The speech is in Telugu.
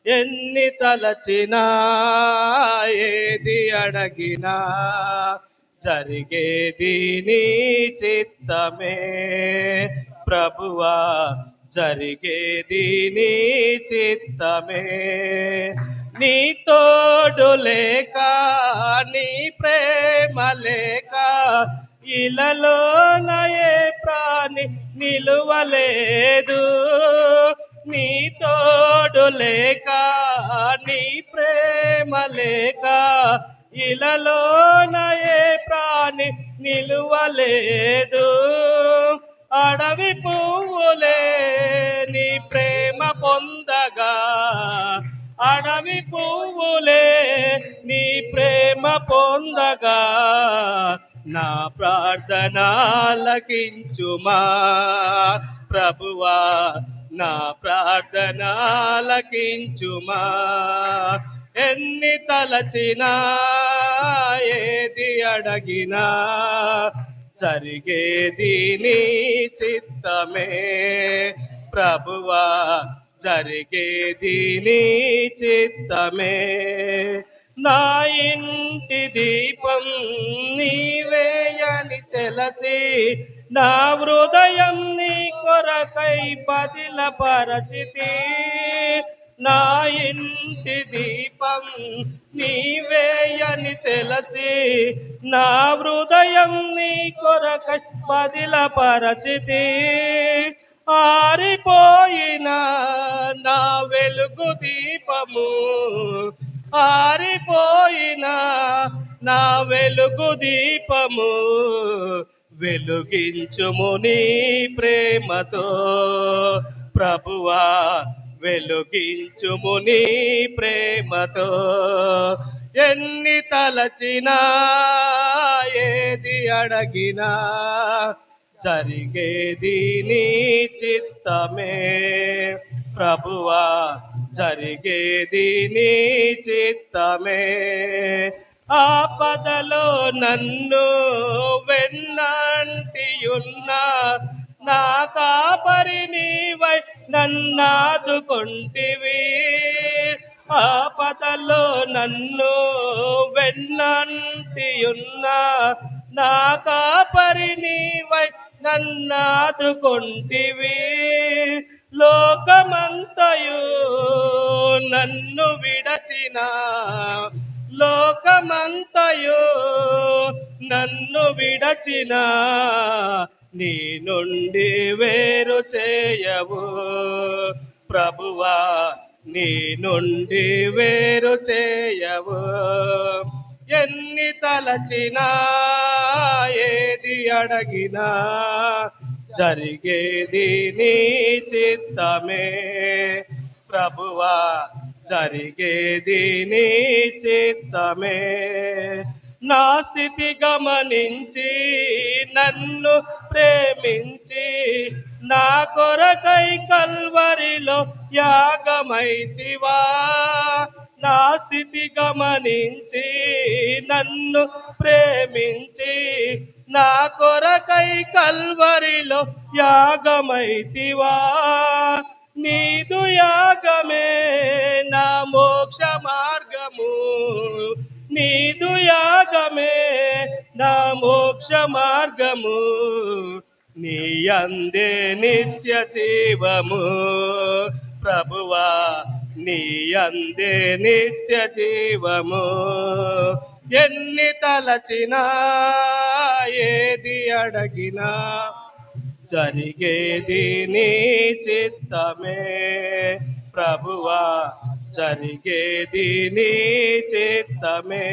ఎన్ని తలచినా ఏది అడగినా జరిగేది నీ చిత్తమే ప్రభువా, జరిగేది నీ చిత్తమే. నీ తోడు లేక నీ ప్రేమ లేక ఇలలోన ఏ ప్రాణి నిలువలేదు. నీ తోడు లేక నీ ప్రేమ లేక ఇలలోన ఏ ప్రాణి నిలువలేదు. అడవి పువ్వులే నీ ప్రేమ పొందగా, అడవి పువ్వులే నీ ప్రేమ పొందగా, నా ప్రార్థన ఆలకించుమా ప్రభువా, నా ప్రార్థన ఆలకించుమా. ఎన్ని తలచినా ఏది అడగినా జరిగేది నీ చిత్తమే ప్రభువా, జరిగేది నీ చిత్తమే. నా ఇంటి దీపం నీవేయని తెలచి నా హృదయం నీ కొరకై పదిలపరచితి. నా ఇంటి దీపం నీవేయని తెలచి నా హృదయం నీ కొరకై పదిలపరచితి. ఆరిపోయిన నా వెలుగు దీపము, ఆరిపోయిన నా వెలుగు దీపము వెలుగించుము నీ ప్రేమతో ప్రభువా, వెలుగించుము నీ ప్రేమతో. ఎన్ని తలచినా ఏది అడగినా జరిగేది నీ చిత్తమే ప్రభువా, జరిగేది నీ చిత్తమే. ఆపదలో నన్ను వెన్నంటియున్నా నా కాపరి నీవై నన్నాదుకొంటివి. ఆపదలో నన్ను వెన్నంటియున్నా నా కాపరి నీవై నన్నాదుకొంటివి. లోకమంతయు నన్ను విడచిన, లోకమంతయు నన్ను విడచిన నీ నుండి వేరు చేయవు ప్రభువా, నీ నుండి వేరు చేయవు. ఎన్ని తలచినా ఏది అడగినా జరిగేది నీ చిత్తమే ప్రభువా, జరిగేది నీ చిత్తమే. నా స్థితి గమనించి నన్ను ప్రేమించి నా కొరకై కల్వరిలో యాగమైతివా. నా స్థితి గమనించి నన్ను ప్రేమించి నా కొరకై కల్వరిలో యాగమైతివా. నీదు యాగమే నా మోక్ష మార్గము, నీదు యాగమే నా మోక్ష మార్గము. నీ యందే నిత్య జీవము ప్రభువా, నీ యందే నిత్య జీవము. ఎన్ని తలచినా ఏది అడగినా జరిగేది నీ చిత్తమే ప్రభువా, జరిగేది నీ చిత్తమే.